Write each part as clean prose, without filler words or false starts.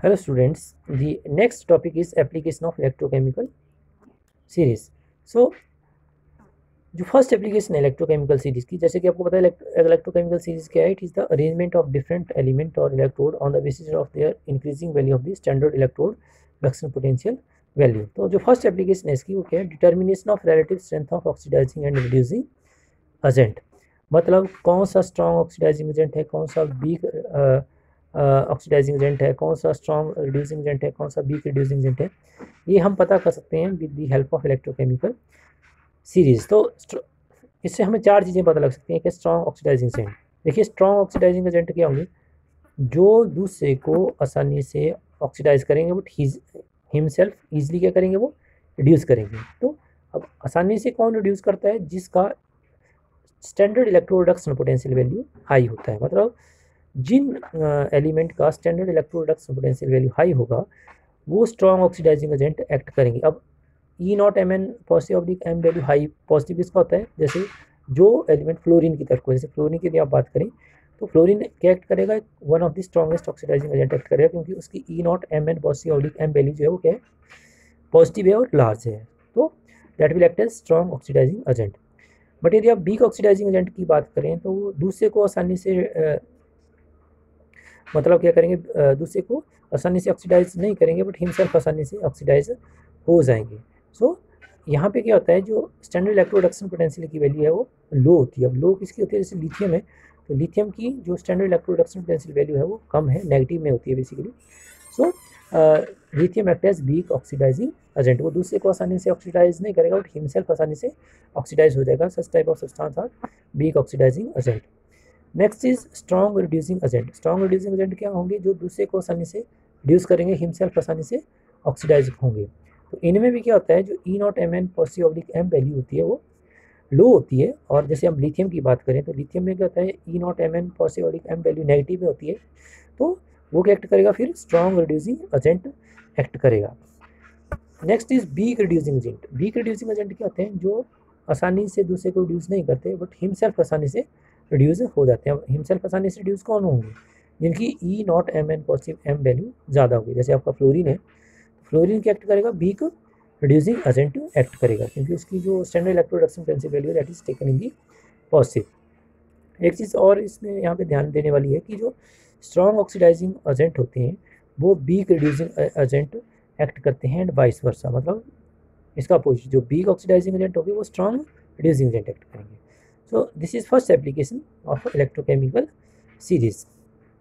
Hello students, the next topic is application of electrochemical series. So जो first application है electrochemical series की, जैसे कि आपको पता है इलेक्ट्रोकेमिकल सीरीज क्या है, it is the arrangement of different element और electrode on the basis of their increasing value of the standard electrode reduction potential value. तो जो फर्स्ट एप्लीकेशन है इसकी वो क्या है, determination of relative strength of oxidising and reducing agent. मतलब कौन सा स्ट्रॉन्ग ऑक्सीडाइजिंग एजेंट है, कौन सा वीक ऑक्सीडाइजिंग एजेंट है, कौन सा स्ट्रॉन्ग रिड्यूसिंग एजेंट है, कौन सा वीक रिड्यूसिंग एजेंट है, ये हम पता कर सकते हैं with the help of electrochemical series. तो इससे हमें चार चीज़ें पता लग सकती हैं कि स्ट्रॉन्ग ऑक्सीडाइजिंग एजेंट। देखिए स्ट्रॉन्ग ऑक्सीडाइजिंग एजेंट क्या होंगे, जो दूसरे को आसानी से ऑक्सीडाइज करेंगे बट हिमसेल्फ ईजिली क्या करेंगे, वो रिड्यूस करेंगे। तो अब आसानी से कौन रिड्यूस करता है, जिसका standard electrode reduction potential value high होता है। मतलब जिन एलिमेंट का standard electrode reduction potential value high होगा वो स्ट्रॉन्ग ऑक्सीडाइजिंग एजेंट एक्ट करेंगे। अब E naught M N positive oblique M value high positive इसका होता है, जैसे जो एलिमेंट फ्लोरीन की तरफ को, जैसे फ्लोरीन की यदि आप बात करें तो फ्लोरीन क्या एक्ट करेगा, one of the strongest oxidising agent act करेगा, क्योंकि उसकी E naught M N positive oblique M value जो है वो क्या है, पॉजिटिव है और लार्ज है। तो that will act as strong oxidising agent. But यदि आप वीक ऑक्सीडाइजिंग एजेंट की बात करें तो वो दूसरे को आसानी से मतलब क्या करेंगे, दूसरे को आसानी से ऑक्सीडाइज नहीं करेंगे बट हिमसेल्फ आसानी से ऑक्सीडाइज हो जाएंगे। सो यहाँ पे क्या होता है, जो स्टैंडर्ड इलेक्ट्रो रिडक्शन पोटेंशियल की वैल्यू है वो लो होती है। अब लो किसकी होती है, जैसे लिथियम है तो लिथियम की जो standard electro reduction potential value है वो कम है, नेगेटिव में होती है basically. So lithium act as weak oxidising agent, वो दूसरे को आसानी से ऑक्सीडाइज नहीं करेगा बट हिमसेल्फ आसानी से ऑक्सीडाइज हो जाएगा। Such type of substance are weak oxidising agent. Next is strong reducing agent. Strong reducing agent क्या होंगे, जो दूसरे को आसानी से रिड्यूस करेंगे, हिमसेल्फ आसानी से ऑक्सीडाइज होंगे। तो इनमें भी क्या होता है, जो E naught M N positive oblique M value होती है वो लो होती है। और जैसे हम लिथियम की बात करें तो लिथियम में क्या होता है, E naught M N positive oblique M value negative में होती है, तो वो क्या एक्ट करेगा, फिर स्ट्रॉन्ग रिड्यूसिंग एजेंट एक्ट करेगा। Next is weak reducing agent. Weak reducing agent क्या होते हैं, जो आसानी से दूसरे को रिड्यूस नहीं करते बट हिमसेल्फ आसानी से रिड्यूस हो जाते हैं। हिमसेल्फ आसानी से रिड्यूस कौन होंगे, जिनकी E naught M N positive M value ज़्यादा होगी। जैसे आपका फ्लोरीन है, फ्लोरीन क्या एक्ट करेगा, वीक रिड्यूसिंग एजेंट एक्ट करेगा, क्योंकि उसकी जो standard electro reduction potential value that is taken in the positive. एक चीज़ और इसमें यहाँ पे ध्यान देने वाली है कि जो स्ट्रॉन्ग ऑक्सीडाइजिंग एजेंट होते हैं वो वीक रिड्यूसिंग एजेंट एक्ट करते हैं एंड वाइस वर्सा। मतलब इसका अपोजिट, जो वीक ऑक्सीडाइजिंग एजेंट होगी वो स्ट्रॉन्ग रिड्यूसिंग एजेंट एक्ट करेंगे। So this is first application of electrochemical series.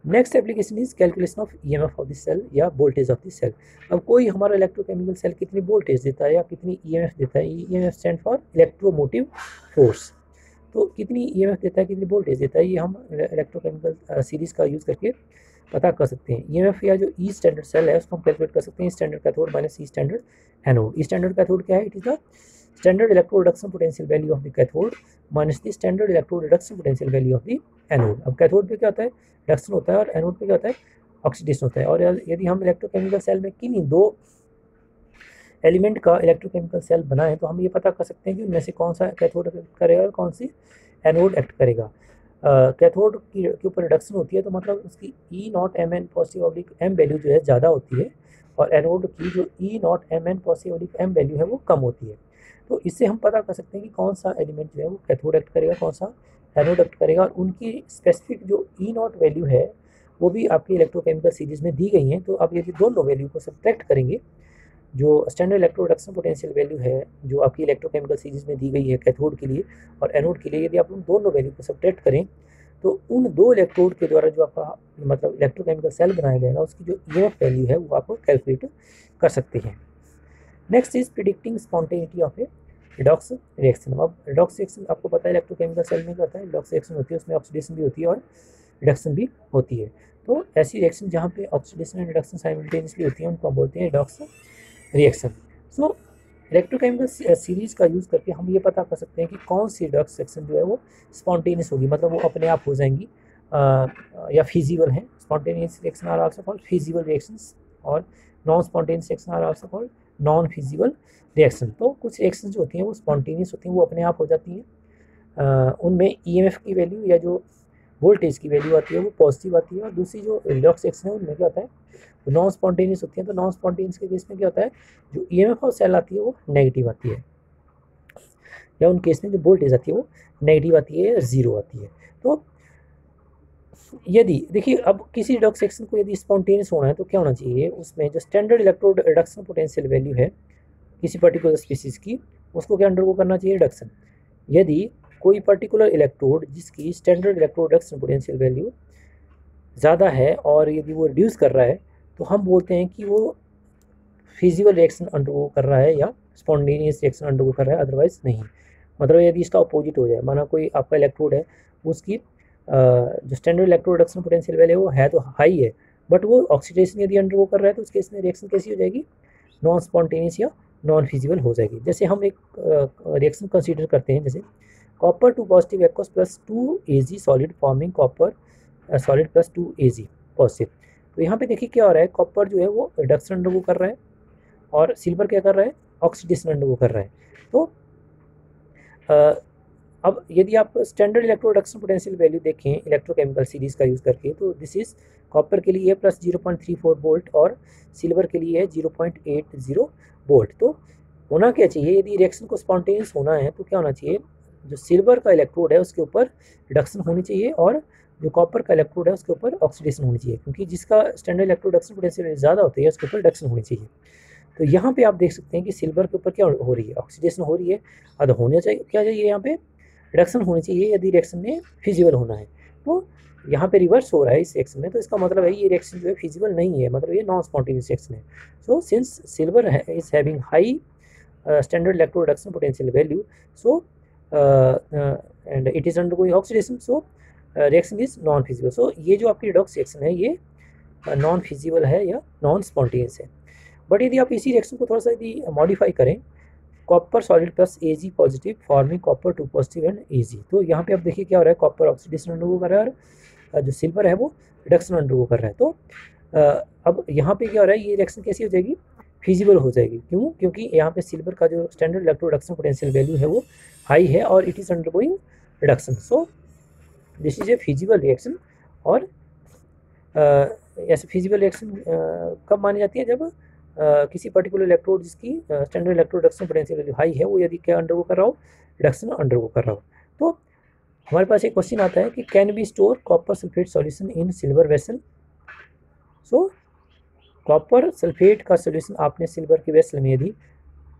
Next application is calculation of EMF of the cell या voltage of the cell. अब कोई हमारा इलेक्ट्रोकेमिकल सेल कितनी voltage देता है या कितनी ईएमएफ देता है, EMF stand for electromotive force. तो कितनी ईएमएफ देता है, कितनी वोल्टेज देता है, ये हम इलेक्ट्रोकेमिकल सीरीज का यूज़ करके पता कर सकते हैं। ईएमएफ या जो ई स्टैंडर्ड सेल है उसको हम कैलकुलेट कर सकते हैं, स्टैंडर्ड कैथोड माइनस ई स्टैंडर्ड एनोड। ई स्टैंडर्ड कैथोड क्या है, it is the standard electro reduction potential value of the cathode minus the standard electro reduction potential value of the anode. अब cathode पे क्या होता है, रिडक्शन होता है, और एनोड पे क्या होता है, ऑक्सीडेशन होता है। और यदि हम इलेक्ट्रोकेमिकल सेल में किन्हीं दो एलिमेंट का इलेक्ट्रोकेमिकल सेल बनाएं तो हम ये पता कर सकते हैं कि उनमें से कौन सा कैथोड एक्ट करेगा और कौन सी एनोड एक्ट करेगा। कैथोड के ऊपर रिडक्शन होती है तो मतलब उसकी E naught M N positive oblique M value जो है ज़्यादा होती है, और एनोड की जो E naught M N positive oblique M value है वो कम होती है। तो इससे हम पता कर सकते हैं कि कौन सा एलिमेंट जो है वो कैथोड एक्ट करेगा, कौन सा एनोड एक्ट करेगा। और उनकी स्पेसिफिक जो ई नॉट वैल्यू है वो भी आपकी इलेक्ट्रोकेमिकल सीरीज में दी गई हैं। तो आप यदि दोनों वैल्यू को सब्ट्रैक्ट करेंगे, जो standard electro reduction potential value है जो आपकी इलेक्ट्रोकेमिकल सीरीज में दी गई है कैथोड के लिए और एनोड के लिए, यदि आप उन दोनों वैल्यू को सब्ट्रैक्ट करें तो उन दो इलेक्ट्रोड के द्वारा जो आपका मतलब इलेक्ट्रोकेमिकल सेल बनाया जाएगा उसकी जो ईएमएफ वैल्यू है वो आप कैलकुलेट कर सकते हैं। Next is predicting spontaneity of A redox reaction. अब रिडॉक्स रिएक्शन आपको पता है इलेक्ट्रोकेमिकल सेल में क्या होता है, रिडॉक्स रिएक्शन होती है, उसमें ऑक्सीडेशन भी होती है और रिडक्शन भी होती है। तो ऐसी रिएक्शन जहाँ पे ऑक्सीडेशन एंड रिडक्शन साइमल्टेनियसली होती है उनको हम बोलते हैं रिडॉक्स रिएक्शन। सो इलेक्ट्रोकेमिकल सीरीज का यूज़ करके हम ये पता कर सकते हैं कि कौन सी रिडक्स रिएक्शन जो है वो स्पॉन्टेनियस होगी, मतलब वो अपने आप हो जाएंगी या फिजिबल है। Spontaneous reaction are also called feasible reactions, और non spontaneous reaction are also called non feasible reaction. तो कुछ रिएक्शन जो होती हैं वो स्पॉन्टेनियस होती हैं, वो अपने आप हो जाती हैं। उनमें ईएमएफ की वैल्यू या जो वोल्टेज की वैल्यू आती है वो पॉजिटिव आती है, और दूसरी जो रिडॉक्स रिएक्शन है उनमें क्या होता है वो नॉन स्पॉन्टेनियस होती है। तो नॉन स्पॉन्टेनियस के केस में क्या होता है जो ईएमएफ ऑफ सेल आती है वो नेगेटिव आती है, या उन केस में जो वोल्टेज आती है वो नेगेटिव आती है या जीरो आती है। तो यदि देखिए अब किसी रिडॉक्स रिएक्शन को यदि स्पॉन्टेनियस होना है तो क्या होना चाहिए, उसमें जो standard electrode reduction potential value है किसी पर्टिकुलर स्पीसीज की, उसको क्या अंडरगो करना चाहिए, रिडक्शन। यदि कोई पर्टिकुलर इलेक्ट्रोड जिसकी standard electrode reduction potential value ज़्यादा है और यदि वो रिड्यूस कर रहा है तो हम बोलते हैं कि वो फिजिबल रिएक्शन अंडरगो कर रहा है या स्पॉन्टेनियस रिएक्शन अंडरगो कर रहा है, अदरवाइज नहीं। मतलब यदि इसका अपोजिट हो जाए, माना कोई आपका इलेक्ट्रोड है उसकी जो standard electrode reduction potential value है तो हाई है, बट वो ऑक्सीडेशन यदि अंडरगो कर रहा है तो उस केस में रिएक्शन कैसी हो जाएगी, नॉन स्पॉन्टेनियस या नॉन फिजिबल हो जाएगी। जैसे हम एक रिएक्शन कंसीडर करते हैं, जैसे copper 2 positive aqueous plus 2 Ag solid forming copper solid plus 2 Ag positive. तो यहाँ पे देखिए क्या हो रहा है, कॉपर जो है वो रिडक्शन अंडरगो कर रहा है और सिल्वर क्या कर रहा है, ऑक्सीडेशन अंडरगो कर रहा है। तो अब यदि आप standard electro reduction potential value देखें इलेक्ट्रोकेमिकल सीरीज का यूज़ करके, तो दिस इज कॉपर के लिए है प्लस 0.34 वोल्ट और सिल्वर के लिए है 0.80 वोल्ट। तो होना क्या चाहिए, यदि रिएक्शन को स्पॉन्टेनियस होना है तो क्या होना चाहिए, जो सिल्वर का इलेक्ट्रोड है उसके ऊपर रिडक्शन होनी चाहिए और जो कॉपर का इलेक्ट्रोड है उसके ऊपर ऑक्सीडेशन होनी चाहिए, क्योंकि जिसका स्टैंडर्ड इलेक्ट्रो रिडक्शन पोटेंशियल ज़्यादा होती है उसके ऊपर रिडक्शन होनी चाहिए। तो यहाँ पे आप देख सकते हैं कि सिल्वर के ऊपर क्या हो रही है, ऑक्सीडेशन हो रही है। अब होना चाहिए क्या चाहिए, यहाँ पे रिडक्शन होनी चाहिए यदि रिएक्शन में फिजिबल होना है। तो यहाँ पे रिवर्स हो रहा है इस रिएक्शन में, तो इसका मतलब है ये रिएक्शन जो है फिजिबल नहीं है, मतलब ये नॉन स्पॉन्टेनियस रिएक्शन है। So since silver is having high standard electro reduction potential value, so and it is undergoing oxidation, so reaction is non feasible. So ये जो आपकी रिडॉक्स रिएक्शन है ये नॉन फिजिबल है या नॉन स्पॉन्टेनियस है। But यदि आप इसी रिएक्शन को थोड़ा सा यदि मॉडिफाई करें, copper solid plus Ag positive forming copper 2 positive and Ag, तो यहाँ पे आप देखिए क्या हो रहा है, कॉपर ऑक्सीडेशन अंडरगो कर रहा है और जो सिल्वर है वो रिडक्शन अंडरगो कर रहा है। तो अब यहाँ पे क्या हो रहा है, ये रिएक्शन कैसी हो जाएगी, फिजिबल हो जाएगी। क्यों, क्योंकि यहाँ पे सिल्वर का जो standard electro reduction potential value है वो हाई है और it is undergoing reduction, so this is a feasible reaction. और ऐसे फिजिबल रिएक्शन कब मानी जाती है, जब किसी पर्टिकुलर इलेक्ट्रोड जिसकी standard electro reduction potential value high है वो यदि क्या अंडरगो कर रहा हो, रिडक्शन अंडरगो कर रहा हो। तो हमारे पास एक क्वेश्चन आता है कि can be store copper sulphate solution in silver vessel. So copper sulphate का सॉल्यूशन आपने सिल्वर के वेसल में यदि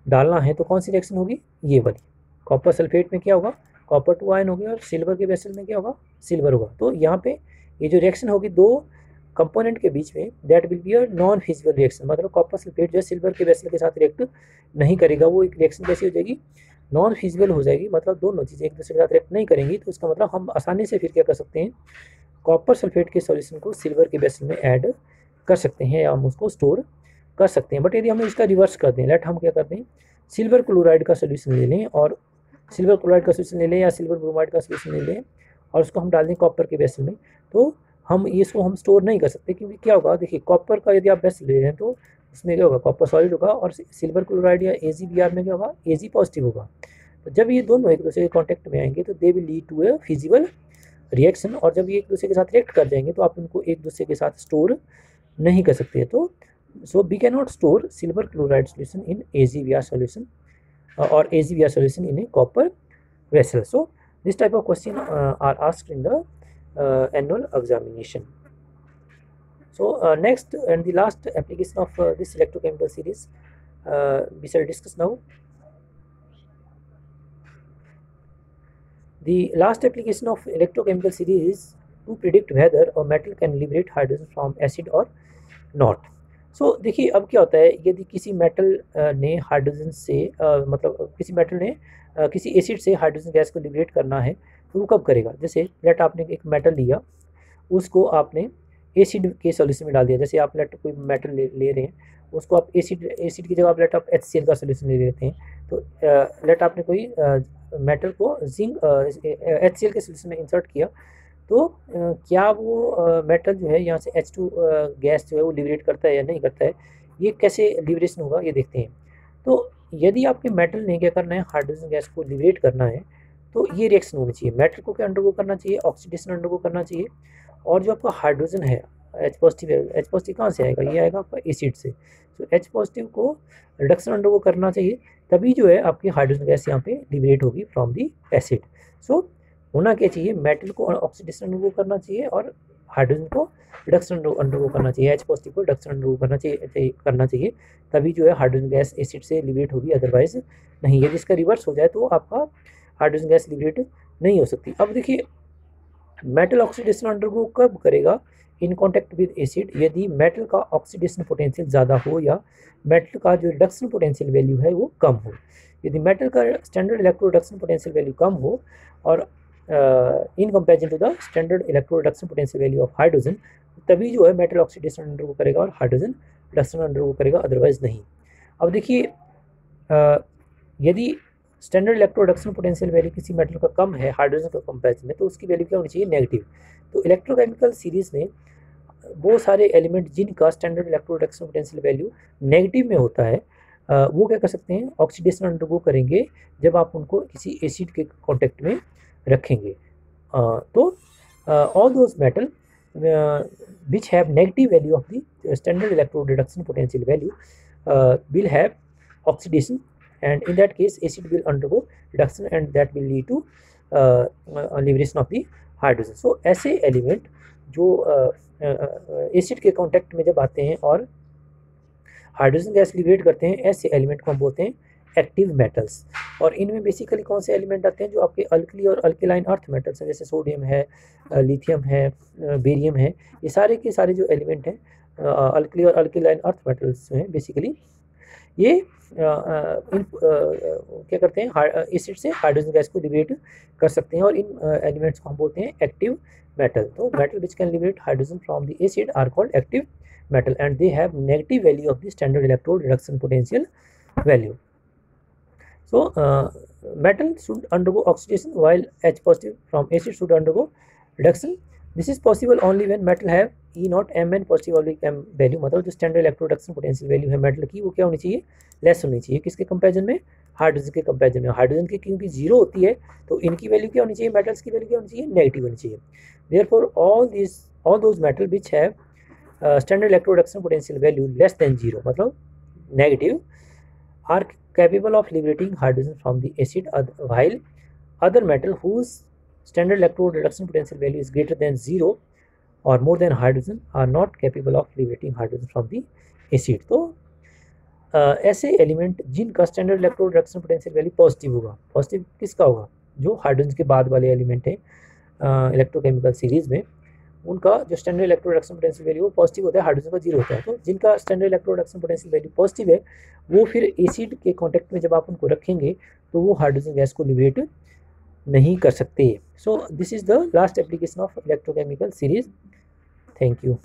डालना है तो कौन सी रिएक्शन होगी, ये वाली। कॉपर सल्फेट में क्या होगा, कॉपर 2 आयन होगी और सिल्वर के वेसल में क्या होगा, सिल्वर होगा। तो यहाँ पे ये जो रिएक्शन होगी दो कंपोनेंट के बीच में, that will be a non feasible reaction. मतलब कॉपर सल्फेट जो है सिल्वर के वेसल के साथ रिएक्ट नहीं करेगा, वो एक रिएक्शन कैसी हो जाएगी, नॉन फिजिबल हो जाएगी। मतलब दोनों चीज़ें एक दूसरे के साथ रिएक्ट नहीं करेंगी। तो इसका मतलब हम आसानी से फिर क्या कर सकते हैं, कॉपर सल्फेट के सॉल्यूशन को सिल्वर के वेसल में ऐड कर सकते हैं या हम उसको स्टोर कर सकते हैं। बट यदि हम इसका रिवर्स कर दें, लेट हम क्या करते हैं, सिल्वर क्लोराइड का सोल्यूशन ले लें और सिल्वर क्लोराइड का सोल्यूशन ले लें या सिल्वर ब्रोमाइड का सोल्यूशन ले लें और उसको हम डाल दें कॉपर के वेसल में, तो हम इसको हम स्टोर नहीं कर सकते। क्योंकि क्या होगा, देखिए कॉपर का यदि आप वेसल ले रहे हैं तो उसमें क्या होगा, कॉपर सॉलिड होगा और सिल्वर क्लोराइड या AgBr में क्या होगा, Ag पॉजिटिव होगा। तो जब ये दोनों एक दूसरे के कॉन्टेक्ट में आएंगे तो they will lead to a feasible reaction, और जब ये एक दूसरे के साथ रिएक्ट कर जाएंगे तो आप इनको एक दूसरे के साथ स्टोर नहीं कर सकते। तो so we cannot store silver chloride solution in AgBr solution or AgBr solution in a copper vessel. So this type of question are asked in the annual examination. So next and the last application of this electrochemical series we shall discuss now. The last application of electrochemical series is to predict whether a metal can liberate hydrogen from acid or not. सो देखिए अब क्या होता है, यदि किसी metal ने hydrogen से मतलब किसी मेटल ने किसी एसिड से हाइड्रोजन गैस को लिबरेट करना है तो वो कब करेगा। जैसे लेट आपने एक मेटल लिया, उसको आपने एसिड के सॉल्यूशन में डाल दिया। जैसे आप लेट कोई मेटल ले रहे हैं, उसको आप एसिड की जगह आप लेट आप HCl का सॉल्यूशन ले लेते हैं। तो लेट आपने कोई मेटल को जिंक HCl के सॉल्यूशन में इंसर्ट किया, तो क्या वो मेटल जो है यहाँ से H2 गैस जो है वो लिबरेट करता है या नहीं करता है, ये कैसे लिबरेशन होगा ये देखते हैं। तो यदि आपके मेटल ने क्या करना है, हाइड्रोजन गैस को लिबरेट करना है, तो ये रिएक्शन होनी चाहिए। मेटल को क्या अंडरगो करना चाहिए, ऑक्सीडेशन अंडरगो करना चाहिए। और जो आपका हाइड्रोजन है H पॉजिटिव है, H पॉजिटिव कहाँ से आएगा, ये आएगा आपका एसिड से। तो H पॉजिटिव को रिडक्शन अंडरगो करना चाहिए, तभी जो है आपकी हाइड्रोजन गैस यहाँ पे लिबरेट होगी फ्रॉम दी एसिड। सो होना क्या चाहिए, मेटल को ऑक्सीडेशन अंडरगो करना चाहिए और हाइड्रोजन को रिडक्शन अंडरगो करना चाहिए, H पॉजिटिव को रिडक्शन अंडरगो करना चाहिए, तभी जो है हाइड्रोजन गैस एसिड से लिबरेट होगी, अदरवाइज नहीं। यदि इसका रिवर्स हो जाए तो आपका हाइड्रोजन गैस लिबरेट नहीं हो सकती। अब देखिए मेटल ऑक्सीडेशन अंडरगो कब करेगा, इन कॉन्टैक्ट विद एसिड, यदि मेटल का ऑक्सीडेशन पोटेंशियल ज़्यादा हो या मेटल का जो रिडक्शन पोटेंशियल वैल्यू है वो कम हो। यदि मेटल का standard electro reduction potential value कम हो और in comparison to the standard electro reduction potential value of hydrogen, तभी जो है मेटल ऑक्सीडेशन अंडरगो करेगा और हाइड्रोजन रिडक्शन अंडरगो करेगा, अदरवाइज नहीं। अब देखिए यदि standard electro reduction potential value किसी मेटल का कम है हाइड्रोजन का कंपेरिजन में, तो उसकी वैल्यू क्या होनी चाहिए, नेगेटिव। तो इलेक्ट्रोकेमिकल सीरीज में वो सारे एलिमेंट जिनका standard electro reduction potential value negative में होता है, वो क्या कर सकते हैं, ऑक्सीडेशन अंडरगो करेंगे जब आप उनको किसी एसिड के कांटेक्ट में रखेंगे। तो all those metal which have negative value of the standard electrode reduction potential value will have oxidation, and in that case acid will undergo reduction and that will lead to liberation of the hydrogen. So ऐसे element जो acid के contact में जब आते हैं और hydrogen gas liberate करते हैं, ऐसे एलिमेंट को हम बोलते हैं एक्टिव मेटल्स। और इनमें बेसिकली कौन से एलिमेंट आते हैं, जो आपके अल्कली और अल्केलाइन अर्थ मेटल्स हैं, जैसे सोडियम है, लिथियम है, बेरियम है, ये सारे के सारे जो एलिमेंट हैं अल्कली और अल्केलाइन अर्थ मेटल्स हैं, बेसिकली ये क्या करते हैं, एसिड से हाइड्रोजन गैस को लिबरेट कर सकते हैं और इन एलिमेंट्स को हम बोलते हैं एक्टिव मेटल। तो metal which can liberate hydrogen from the acid are called active metal and they have negative value of the standard electrode reduction potential value. So metal should undergo oxidation while H positive from acid should undergo reduction. This is possible only when metal have E naught Mn positive oblique M value, मतलब जो standard electrode reduction potential value है metal की, वो क्या होनी चाहिए, less होनी चाहिए। किसके कंपेरिजन में, हाइड्रोजन के कंपेरिजन में। हाइड्रोजन की क्योंकि जीरो होती है तो इनकी वैल्यू क्या होनी चाहिए, मेटल्स की वैल्यू क्या होनी चाहिए, नेगेटिव होनी चाहिए। Therefore all those metal which have standard electrode reduction potential value less than 0, मतलब negative, are capable of liberating hydrogen from the acid, while other metal whose standard electrode reduction potential value is greater than 0 or more than hydrogen are not capable of liberating hydrogen from the acid. तो ऐसे element जिनका standard electrode reduction potential value positive होगा, positive किसका होगा, जो hydrogen के बाद वाले एलिमेंट हैं इलेक्ट्रोकेमिकल सीरीज में, उनका जो standard electro reduction potential value वो पॉजिटिव होता है, हाइड्रोजन का जीरो होता है। तो जिनका standard electro reduction potential value positive है, वो फिर एसिड के कांटेक्ट में जब आप उनको रखेंगे तो वो हाइड्रोजन गैस को लिबरेट नहीं कर सकते। सो this is the last application of electrochemical series. Thank you.